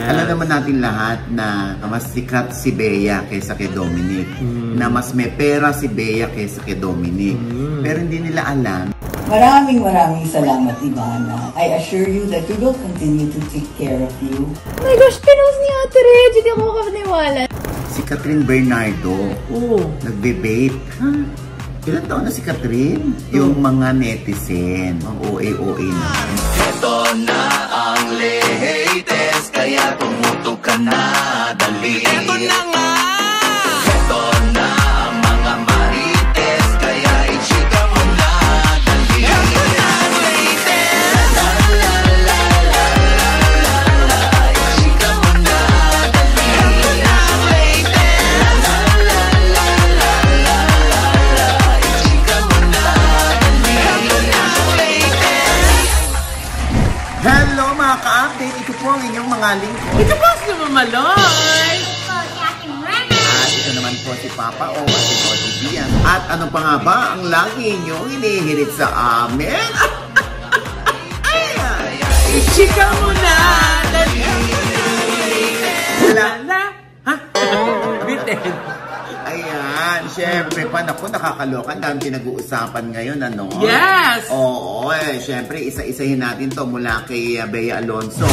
Alam naman natin lahat na mas sikat si Bea kaysa kay Dominic. Na mas may pera si Bea kaysa kay Dominic. Pero hindi nila alam. Maraming salamat, Ivana. I assure you that we will continue to take care of you. Oh my gosh, pinost ni Ate Reg. Hindi ako makapaniwala. Si Catherine Bernardo, nagbe-bake. Ilan taon na si Catherine? Yung mga netizen, ang OA-OA na. Ito na ang latest, kaya tumutok ka na, dali. Ito na nga! Ito na ang mga marites, kaya i-chika mo na, dali. Ito na ang latest! La la la la la la, i-chika mo na, dali. Ito na ang latest! La la la la la la la, i-chika mo na, dali. Ito na ang latest! Hello mga ka-update! Ito po ang inyong mga lingkod. Ito po si Mama Loy! At ito naman po si Papa O at ito si Dian. At ano pa nga ba ang lagi inyong hinihirit sa amin? Ichika mo na! Dali! Lala! Ha? Bitin! Ayan, syempre pa, naku, nakakaloka. Dahil pinag-uusapan ngayon, ano? Yes! Oo, syempre, isa-isahin natin to mula kay Bea Alonzo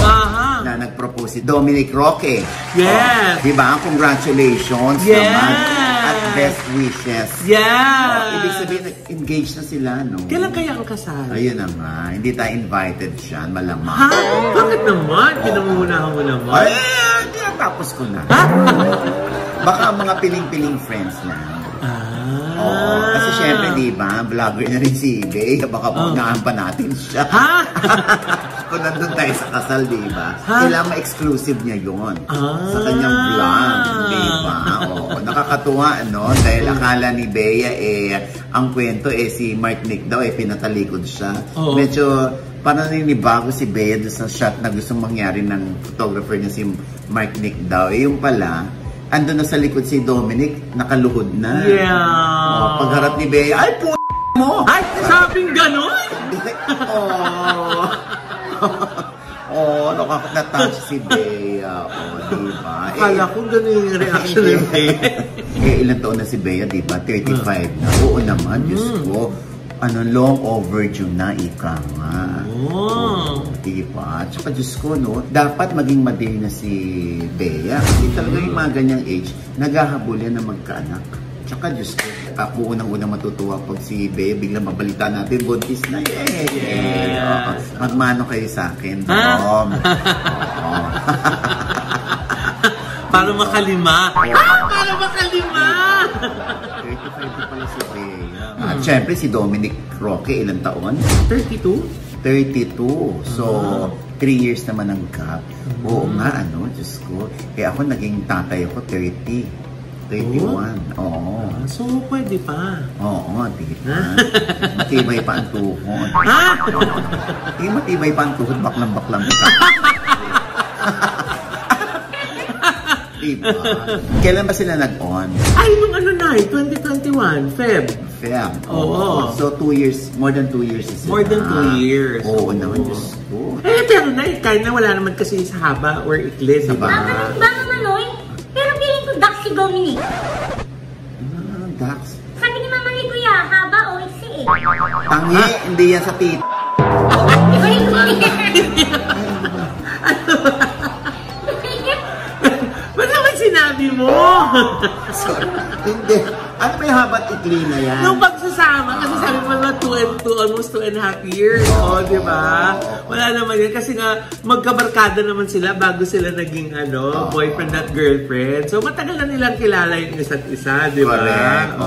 na nag-propose si Dominic Roque. Yes! Diba? Congratulations naman. At best wishes. Yeah! Ibig sabihin, engaged na sila, no? Kailan kaya ang kasal? Ayun na nga. Hindi tayo invited siya, malamang. Ha? Bakit naman? Pinangungunahan mo naman? Ay, tapos ko na. Baka mga piling-piling friends lang. Oo, kasi syempre, di ba, vlogger na rin si Bea. Baka punahan pa natin siya. Ha? Kung nandun tayo sa kasal, di ba? Kailangan ma-exclusive niya yun. Sa kanyang vlog, di ba? Oo, nakakatuwa, no? Dahil akala ni Bea, ang kwento, si Mark Nick daw, pinatalikod siya. Medyo, parang ninibago si Bea doon sa shot na gustong mangyari ng photographer niya si Mark Nick daw. Yung pala, ando na sa likod si Dominic, nakaluhod na. Yeah. Pagharap ni Bea, ay po mo! Ay, sabing gano'n? Nakaka-touch si Bea. Diba? Akala ko gano'n yung reaction ni Bea. Ilan taon na si Bea, diba? 35 na. Oo naman, Diyos ko. Long overdue na, ika nga. Diba? Tsaka Diyos ko, no? Dapat maging madali na si Bea. Kasi talaga yung mga ganyang age, naghahabol yan na magkaanak. Tsaka Diyos ko, ako unang-unang matutuwa pag si Bea, biglang mabalita natin, buntis na. Yes! Magmano kayo sa akin, Dom. Para makalima. Para makalima! 35 pala si Bea. At syempre si Dominic Roque, ilang taon? 32? 32. So, 3 years naman ang gap. Oo nga, Diyos ko. Ako naging tatay ako 30. 31. Oo. So, pwede pa. Oo, di ba? Matibay pa ang tuhod. Matibay pa ang tuhod, baklang-baklang ka. Diba? Kailan ba sila nag-on? Ay, nung 2021, Feb. Oo. So, 2 years, more than 2 years is more than 2 years. Oo naman, Diyos ko. Pero kahit na wala naman kasi sa haba or ikli, diba? Baka manoy, pero feeling ko duck si Dominic. Dax? Sabi ni Mama ni Kuya, haba o iksi Tangi, hindi yan sa tit. Ba't naman sinabi mo? Sorry. Hindi. Ano may habat ikli na yan? Nung pagsasama, kasi sabi mo na almost 2.5 years. Di ba? Wala naman yan. Kasi nga, magkabarkada naman sila bago sila naging boyfriend at girlfriend. So, matagal na nilang kilala yung isa't isa, di ba? Correct.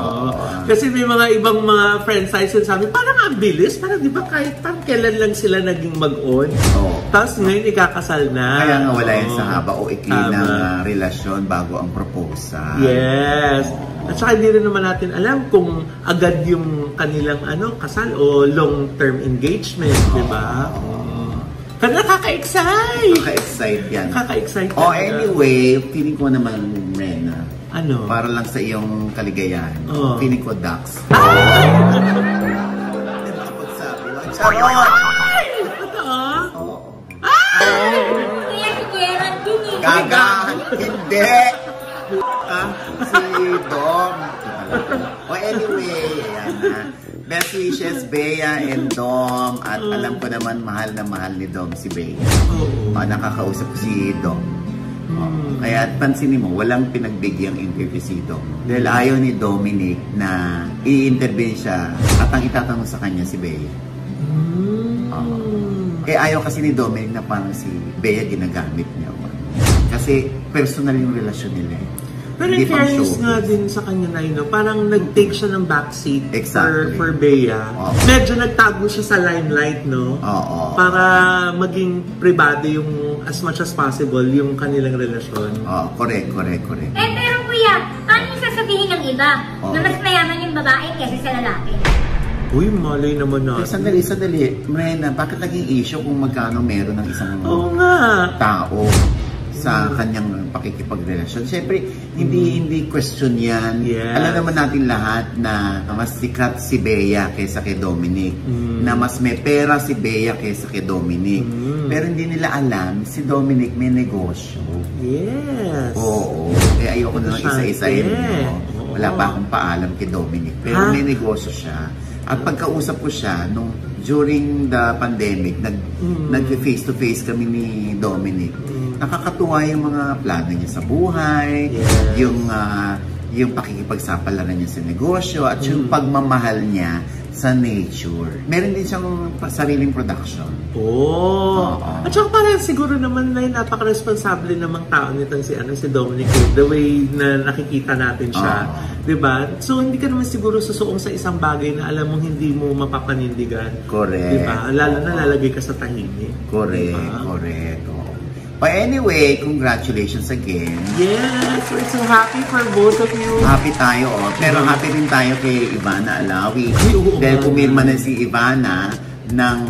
Kasi may mga ibang mga friend size yun sabi, parang ang bilis. Parang di ba kahit parang kailan lang sila naging mag-on. Tapos ngayon ikakasal na. Kaya nga wala yan sa haba o ikli ng relasyon bago ang proposal. Yes. At saka hindi rin naman natin alam kung agad yung kanilang kasal o long-term engagement, di ba? Pero nakaka-excite! Nakaka-excite yan. Nakaka-excite. Anyway, feeling ko naman, Rena, para lang sa iyong kaligayahan, feeling ko, Dax. Ay! Charot! Ay! Totoo? Kaya si Gerald din Hindi! Si Dom. O anyway, ayan na. Best wishes, Bea and Dom. At alam ko naman, mahal na mahal ni Dom si Bea. Nakakausap ko si Dom. Kaya pansinin mo, walang pinagbigyan interview si Dom. Dahil ayaw ni Dominic na i-intervene siya at ang itatanong sa kanya si Bea. Ayaw kasi ni Dominic na parang si Bea ginagamit niya. Kasi personal yung relasyon nila. Pero in fairness nga din sa kanya na yun, parang nag-take siya ng backseat for Bea. Medyo nagtago siya sa limelight, no? Para maging privado yung as much as possible yung kanilang relasyon. Correct. Pero kuya, paano yung sasabihin ng iba na mas mayaman yung babae kaysa sa lalaki? Uy, malay naman natin. Sandali. Marina, bakit naging issue kung magkano meron ng isang tao sa kanyang pakikipagrelasyon? Siyempre, hindi question yan. Yes. Alam naman natin lahat na mas sikat si Bea kaysa kay Dominic. Na mas may pera si Bea kaysa kay Dominic. Pero hindi nila alam, si Dominic may negosyo. Yes. Oo. Ayoko na lang isa-isahin. Wala pa akong paalam kay Dominic. Pero may negosyo siya. At pagkausap ko siya, during the pandemic, nag-face-to-face kami ni Dominic. Nakakatuwa yung mga plano niya sa buhay, yung pakikipagsapalaran niya sa negosyo, at yung pagmamahal niya sa nature. Meron din siyang sariling production. At saka parang siguro naman na napaka-responsable namang tao nitong si Dominic, the way na nakikita natin siya. Diba? So hindi ka naman siguro susuong sa isang bagay na alam mong hindi mo mapapanindigan. Correct. Diba? Lalo na lalagay ka sa tahimik. Correct. But anyway, congratulations again. Yes, we're so happy for both of you. Happy tayo, pero happy din tayo kay Ivana Alawi. Dahil pumirma na si Ivana ng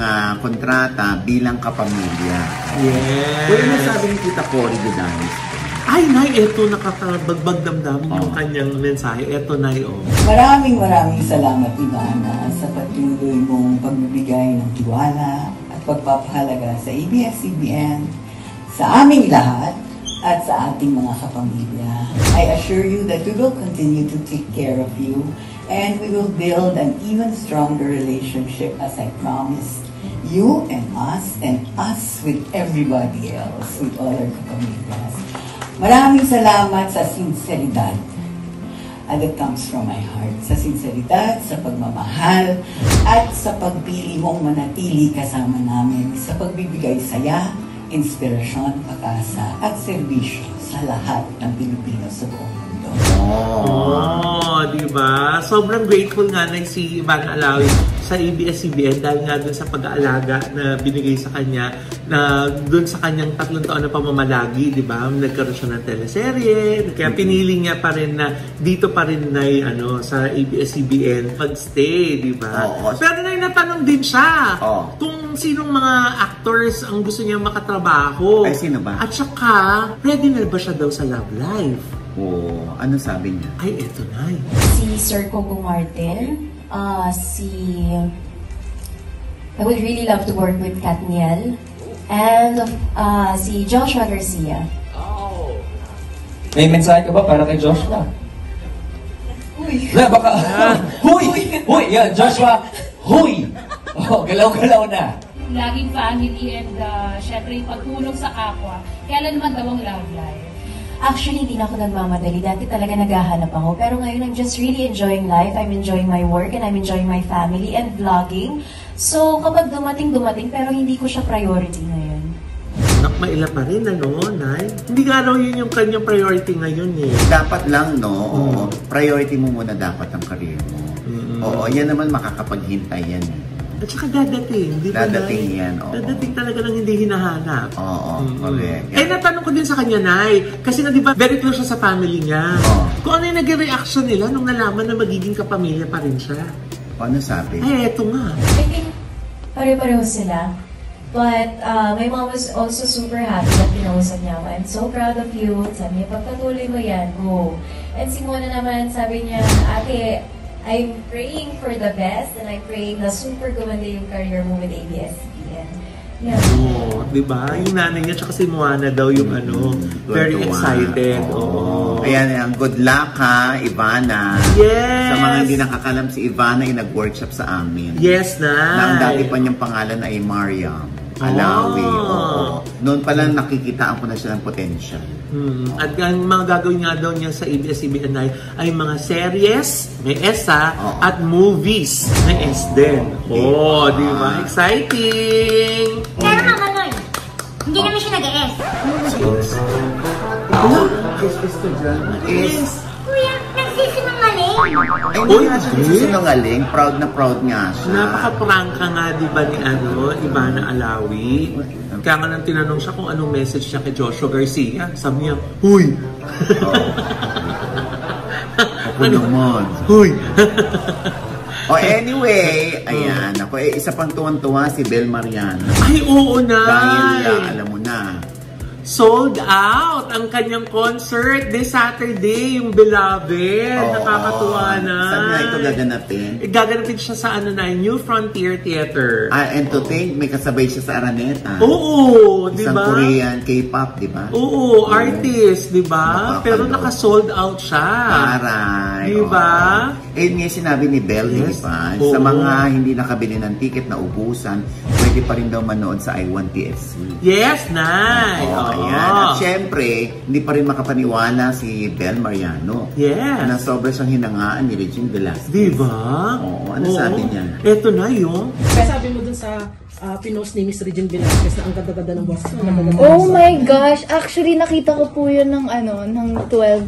kontrata bilang kapamilya. Yes. Kung ano sabi ni Tita Cory Gudanis? Ay, Nay, eto nakakabagbag damdamin yung kanyang mensahe. Eto, Nay, Maraming salamat, Ivana, sa patuloy mong pagbibigay ng tiwala at pagpapahalaga sa ABS-CBN, sa aming lahat, at sa ating mga kapamilya. I assure you that we will continue to take care of you and we will build an even stronger relationship as I promised. You and us with everybody else, with all our kapamilyas. Maraming salamat sa sinseridad. And it comes from my heart. Sa sinseridad, sa pagmamahal, at sa pagpili mong manatili kasama namin, sa pagbibigay saya, inspirasyon, pag-asa, at serbisyo sa lahat ng Pilipino sa buong mundo. Diba? Sobrang grateful nga na si Ivana Alawi sa ABS-CBN dahil nga dun sa pag-aalaga na binigay sa kanya, na dun sa kanyang 3 taon na pamamalagi, diba? Nagkaroon siya ng teleserye, kaya pinili niya pa rin na dito pa rin na sa ABS-CBN mag-stay, diba? Pero natanong din siya kung sinong mga actors ang gusto niya makatrabaho. Ay, sino ba? At saka, ready na ba siya daw sa love life? Ano sabi niya? Ay, eto na. Si Sir Coco Martin, I would really love to work with Katniel, and si Joshua Garcia. May mensahe ka ba para kay Joshua? Huy! Baka, huy! Yeah, Joshua, huy! Galaw-galaw na. Laging family and syempre yung pagtulong sa kapwa. Kailan naman daw ang love life? Actually, hindi na ako nagmamadali. Dati talaga naghahanap ako. Pero ngayon, I'm just really enjoying life. I'm enjoying my work and I'm enjoying my family and vlogging. So, kapag dumating, pero hindi ko siya priority ngayon. Maila pa rin, Nay? Hindi nga raw yun yung kanyang priority ngayon, Dapat lang, priority mo muna dapat ang career mo. Yan naman makakapaghintay yan. At saka dadating, di ba? Dadating yan, Dadating talaga ng hindi hinahanap. Correct. Natanong ko din sa kanya, Nay, kasi di ba, very close siya sa family niya. Kung ano yung naging reaction nila nung nalaman na magiging kapamilya pa rin siya. Ano sabi? Ay, eto nga. I think, pare-pareho sila. But my mom was also super happy that kinausap niya ako. I'm so proud of you. Sabi niya, pagpatuloy mo yan, go. And si Mona naman, sabi niya, ate, I'm praying for the best and I'm praying na super gumanda yung career mo with ABS-CBN. Yeah. Oo, di ba? Yung nanay niya tsaka si Moana daw yung very excited. Oo. Ayan, good luck ha, Ivana. Yes! Sa mga hindi nakakalam, si Ivana ay nag-workshop sa amin. Yes, Na ang dati pa niyang pangalan ay Mariam Alawi. Oo. Noon pa lang nakikitaan ko na siya ng potential. At ang mga gagawin nga daw niya sa ABS-CBN ay mga series, may S at movies, may S din. Oh, di ba? Exciting! Pero Mama Noy, hindi naman siya nag-e-S. Kuya, nagsisinungaling. Ay, nagsisinungaling. Proud na proud nga siya. Napaka-prangka nga, di ba, ni Ivana Alawi? Kaya nga nang tinanong siya kung anong message niya kay Joshua Garcia. Sabi niya, huy! Ako naman. Huy! Anyway, ayan. Ako, isa pang tuwan-tuwa si Bel Mariano. Ay, oo na! Dahil, alam mo na, sold out ang kanyang concert this Saturday, yung Beloved. Nakakatuwa na. Saan nga ito gaganapin? Gaganapin siya sa New Frontier Theater. And to think, may kasabay siya sa Araneta. Oo, di ba? Isang Korean K-pop, di ba? Oo, artist, di ba? Pero naka-sold out siya. Aray. Di ba? Nga sinabi ni Bel, di ba? Sa mga hindi nakabili ng ticket na ubusan, pwede pa rin daw manood sa I1TFC. Yes, Nay! Ayan. At syempre, hindi pa rin makapaniwala si Bel Mariano. Yes. Na sobrang siyang hinangaan ni Regine Velasquez. Diba? Oo. Ano sabi niya? Eto na yung... Sabi mo dun sa pinost ni Miss Regine Velasquez na ang ganda-ganda ng boss. Oh my gosh! Actually, nakita ko po yun ng ng 12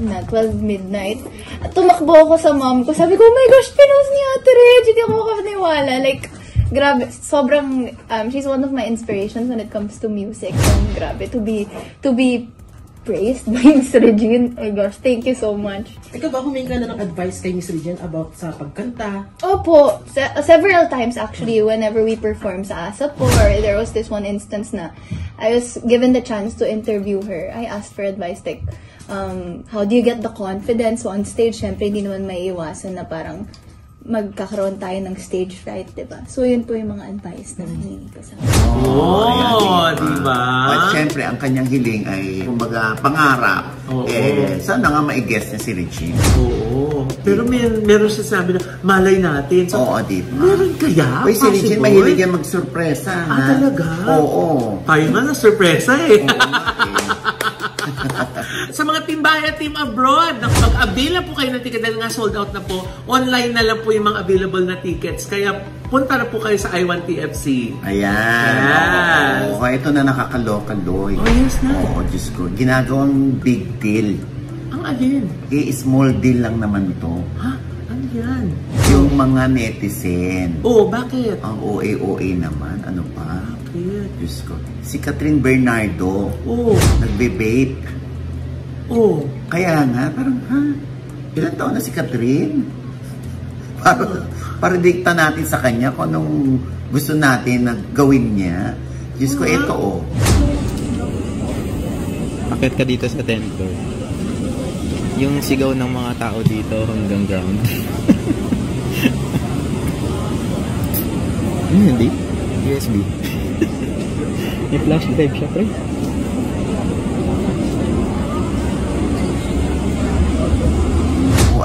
midnight. At tumakbo ako sa mom ko. Sabi ko, oh my gosh, pinost ni Ate Reg! Hindi ako makapaniwala. Like, grabe, sobrang, she's one of my inspirations when it comes to music. And grabe, to be praised by Miss Regine. Oh my gosh, thank you so much. Ikaw ba humingi ka na ng advice kay Miss Regine about sa pagkanta? Opo, several times actually, whenever we perform sa ASAP or there was this one instance na I was given the chance to interview her. I asked for advice like, how do you get the confidence on stage? Siyempre, hindi naman maiiwasan na parang magkakaroon tayo ng stage fright, diba? So, yun po yung mga advice na hiningi ko sa diba? At syempre, ang kanyang hiling ay, kumbaga, pangarap. Sana nga ma-guess niya si Regine. Oo. Pero meron siya sabi na, malay natin. So, oo, diba? Meron kaya? Uy, si Regine mahilig yan mag-surpresa. Talaga? Oo. Tayo nga na surpresa eh. Sa mga team-bahay at team abroad, mag-avail po kayo ng ticket dahil nga sold out na po. Online na lang po yung mga available na tickets. Kaya punta na po kayo sa I1TFC. Ayan. Oo, ito na nakakaloka-loy. Oh, yes na. Oo, Diyos ko. Ginagawang big deal. Ang alin? Small deal lang naman to. Ha? Ano yan? Yung mga netizen. Oo, bakit? Ang OA naman. Ano pa? Bakit? Diyos ko. Si Catherine Bernardo. Oo. Nagbe-vape. Oo. Kaya nga, parang, ilan taon na si Catherine? Para dikta natin sa kanya kung anong gusto natin na gawin niya. Diyos ko, ito Akit ka dito sa 10th floor. Yung sigaw ng mga tao dito hanggang ground. Hindi. USB. May flash drive siya, pre.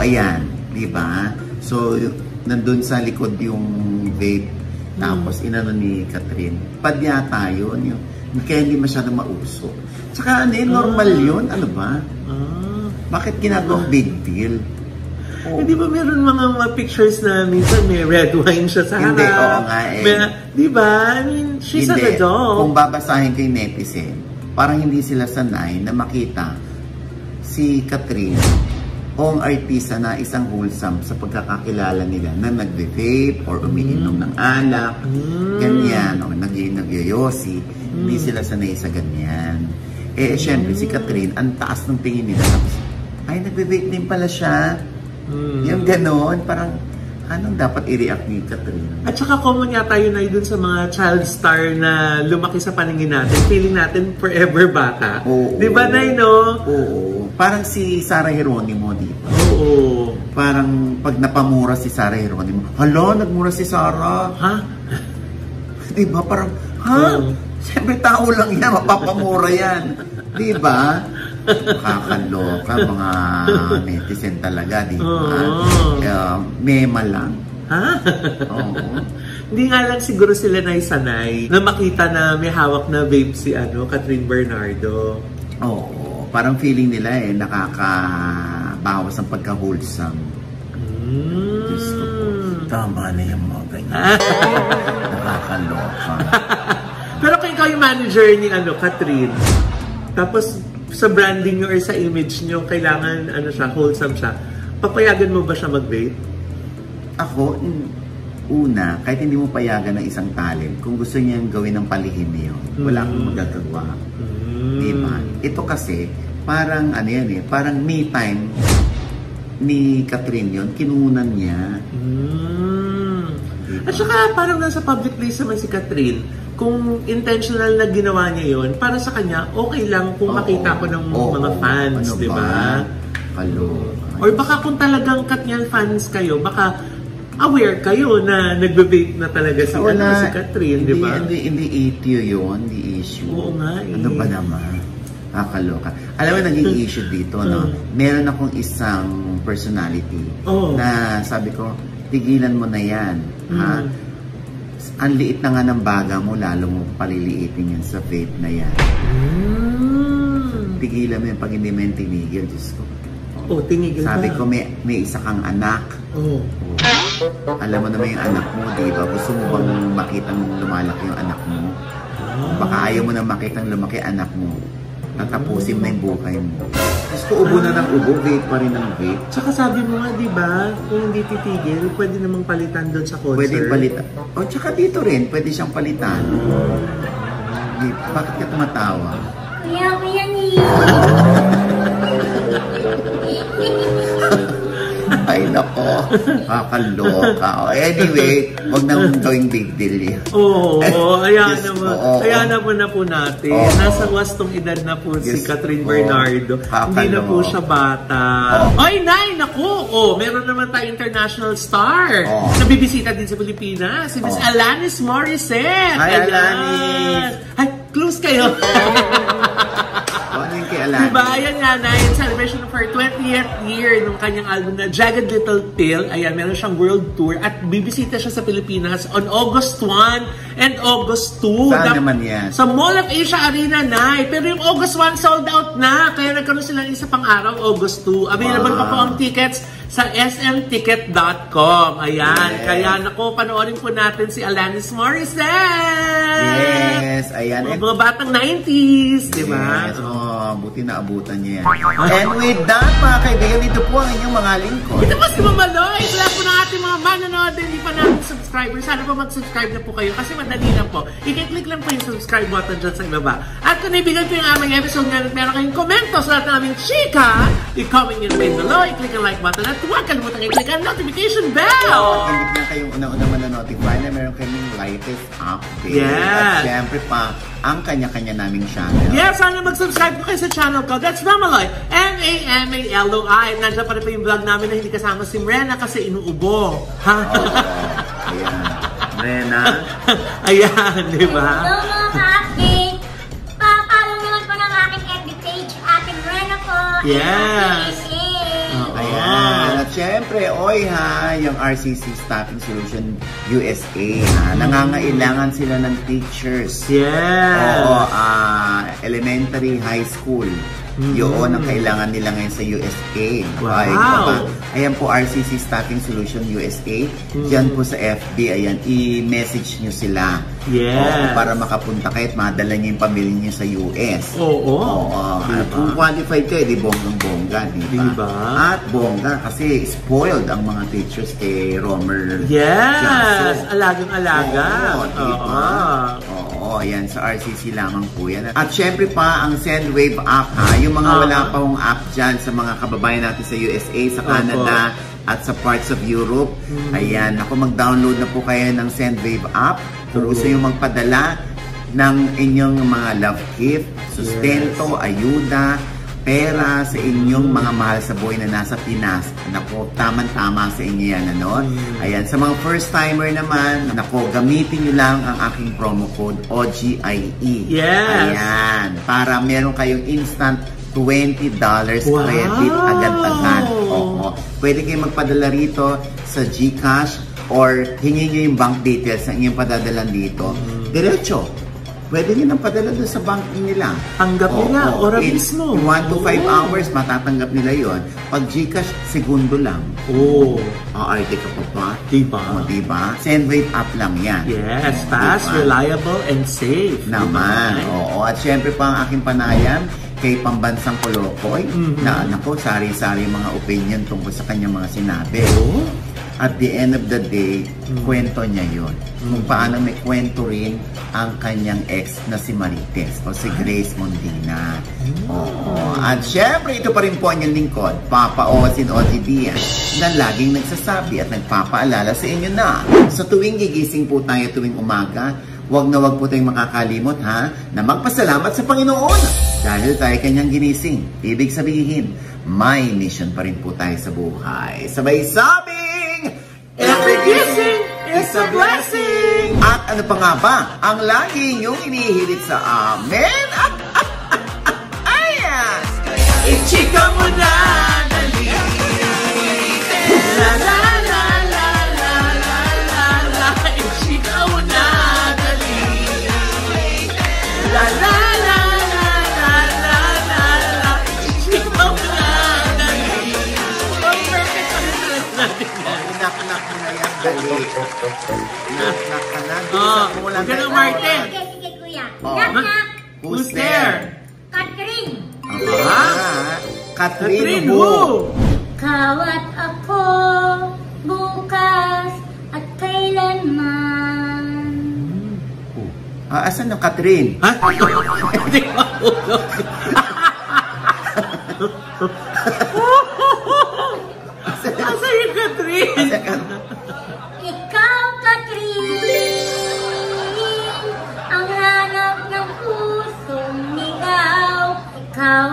Ayan, di ba? So, nandun sa likod yung vape. Tapos, inano ni Catherine. Padya tayo. Kaya hindi masyado mauso. Tsaka, normal yun. Ano ba? Bakit ginagawang big deal? Di ba meron mga pictures na minsan may red wine siya sa harap? Hindi, oo nga Di ba? I mean, she's an adult. Kung babasahin kay netizen, parang hindi sila sanay na makita si Catherine o ang artista na isang wholesome sa pagkakakilala nila na nagbe-vape or umiinom ng alak, ganyan, o nagyoyosi, hindi sila sanay sa ganyan. Syempre, si Catherine, ang taas ng tingin nila. Tapos, ay, nagbe-vape din pala siya. Yung gano'n, parang, anong dapat i-react ni Catherine? At saka common yata yun ay dun sa mga child star na lumaki sa paningin natin. Feeling natin forever bata. Di ba, Nay, no? Oo. Parang si Sarah Geronimo dito. Oo. Parang pag napamura si Sarah Geronimo, hala, nagmura si Sarah. Ha? Diba? Parang, Siyempre, tao lang yan. Mapapamura yan. Di ba? Kakaloka, mga netizen talaga, di ba? Mema lang. Ha? Oo. Hindi nga lang siguro sila naisanay na makita na may hawak na vape si Catherine Bernardo. Oo. Parang feeling nila nakakabawas ang pagka-wholesome. Diyos ko po. Tama na yung mga ganyan. Nakakaloka. Pero kung ikaw yung manager ni Catherine, tapos sa branding nyo or sa image nyo, kailangan wholesome siya, papayagan mo ba siya mag-vape? Ako, una, kahit hindi mo payagan ng isang talent, kung gusto niyang gawin ng palihim yun, wala akong magagawa. Diba? Ito kasi, parang parang me time ni Catherine yun, kinunan niya. Diba? At saka parang nasa public place naman si Catherine, kung intentional na ginawa niya yun, para sa kanya, okay lang kung makita ko ng mga fans, di ba? Or baka kung talagang Katniel fans kayo, baka aware kayo na nagbe-vape na talaga si Catherine, di ba? Hindi issue yun, hindi issue. Oo nga eh. Ano ba naman? Nakakaloka. Alam mo, naging issue dito, no? Meron akong isang personality na sabi ko, tigilan mo na yan, ha? Ang liit na nga ng baga mo, lalo mo paliliitin yan sa vape na yan. Tigilan mo yan pag hindi mo yan tinigil, Diyos ko. Tinigil ka. Sabi ko, may isa kang anak. Alam mo naman yung anak mo, di ba? Gusto mo bang makitang lumalaki yung anak mo? Baka ayaw mo na makitang lumaki anak mo. Natapusin na yung buhay mo. Gusto ubo na ng ubo, vape pa rin ng vape. Tsaka sabi mo nga, di ba? Kung hindi titigil, pwede namang palitan doon sa concert. Pwede palitan. Tsaka dito rin, pwede siyang palitan. Bakit ka tumatawa? Kuya ni. Ay, nako. Kakaloka. Anyway, huwag nang gawing big deal yan. Hayaan naman na po natin. Nasa wastong edad na po si Catherine Bernardo. Hindi na po siya bata. Ay, naku! Meron naman tayong international star na bibisita din sa Pilipinas. Si Miss Alanis Morissette. Hi, Alanis! Ay, close kayo. Diba? Ayan nga na, in celebration of her 20th year nung kanyang album na Jagged Little Pill. Ayan, meron siyang world tour at bibisita siya sa Pilipinas on August 1 and August 2. Saan naman yan? Sa Mall of Asia Arena na. Pero yung August 1 sold out na. Kaya nagkaroon sila ng isa pang araw, August 2. Available pa po ang tickets sa smticket.com. Ayan. Yes. Kaya naku, panoorin po natin si Alanis Morissette. Yes. Ayan. Mga batang 90s. Diba? Yes. Buti na abutan niya yan. And with that, mga kaibigan, ito po ang inyong mga lingkod. Ito po si Mama Loy. Wala po ng ating mga manonood. Hindi pa natin subscribers. Sana po mag-subscribe na po kayo kasi madali lang po. I-click lang po yung subscribe button dyan sa ibaba. At kung naibigan po yung aming episode nga at meron kayong komento sa lahat ng aming chika, i-comment nyo naman below, i-click ang like button at huwag kalimutan i-click ang notification bell. Click na kayong unang-una na-notify na meron kaming latest update. Yes. At syempre pa, ang kanya-kanya naming channel. Yes, sana mag-subscribe po kayo sa channel ko. That's Mamaloy. M-A-M-A-L-O-I. Nandiyan pa rin po yung vlog namin na hindi kasama si Mrena kasi inuubo. Ha? Ayan. Mrena. Ayan, di ba? Hello mga ka-update. Papalo naman po ng aking FB page. Ate Mrena po. Yes. Ayan. At syempre, yung RCC Staffing Solution USA, nangangailangan sila ng teachers. Yes. Elementary, high school. Yun ang kailangan nila ngayon sa USA. Wow. Ayan po, RCC Staffing Solution USA. Diyan po sa FB, ayan, i-message nyo sila. Yes. Para makapunta kayo at madala nyo yung pamilya nyo sa US. Diba? Kung qualified kayo, di bonggang-bongga, diba? At bongga, kasi spoiled ang mga teachers kay Romer. Yes! Alagang-alaga. Diba? Ayan, sa RCC lamang po yan. At syempre pa, ang Sendwave app, yung mga wala pa hong app dyan sa mga kababayan natin sa USA, sa Canada, at sa parts of Europe. Ayan, mag-download na po kayo ng Sendwave app. Kung gusto yung magpadala ng inyong mga love gift, sustento, ayuda, pera sa inyong mga mahal sa buhay na nasa Pinas. Nako, tamang-tama sa inyo yan, ano? Ayan, sa mga first-timer naman, nako, gamitin nyo lang ang aking promo code OGIE. Yes! Ayan, para meron kayong instant $20 credit agad-agad. Oo. Pwede kayong magpadala rito sa GCash or hingin nyo yung bank details na inyong padadalan dito. Diretso. Pwede nyo nang padala doon sa bank nila. Tanggap nila, ora mismo. 1 to 5 hours, matatanggap nila yon. Pag GCash, segundo lang. Aarte ka pa pa. Diba? Diba? Sendwave app lang yan. Yes, fast, reliable, and safe. Naman. Oo. At syempre pa ang aking panayam kay Pambansang Kolokoy na nako, sari-sari mga opinion tungkol sa kanyang mga sinabi. At the end of the day, kwento niya yun. Kung paano may kwento rin ang kanyang ex na si Marites o si Grace Mondina. Oo. At syempre, ito pa rin po ang inyong lingkod, Papa Osin OGDN, na laging nagsasabi at nagpapaalala sa inyo na sa tuwing gigising po tayo tuwing umaga, wag na wag po tayong makakalimot na magpasalamat sa Panginoon dahil tayo kanyang ginising. Ibig sabihin, may mission pa rin po tayo sa buhay. Sabay sabing, every gising is a blessing! At ano pa nga ba ang lagi niyong inihilit sa amin? Ayan! Ichika mo na, dali! La la la la la la la la! Ichika mo na, dali! La la la la la la la la! Ichika mo na, dali! Perfect ang dress natin. Inak-nak mo na yan, dali. Inak-nak ka na. Huwag ka ng Martin. Sige, kuya. Oh. Knock-knock. Who's there? Catherine. Catherine who? Kawat ako bukas at kailanman. Asan yung Catherine? Ha? Hindi ko mahulog. Asan yung Catherine? Ikaw, Catherine, ang hanap ng pusong ligaw. Ikaw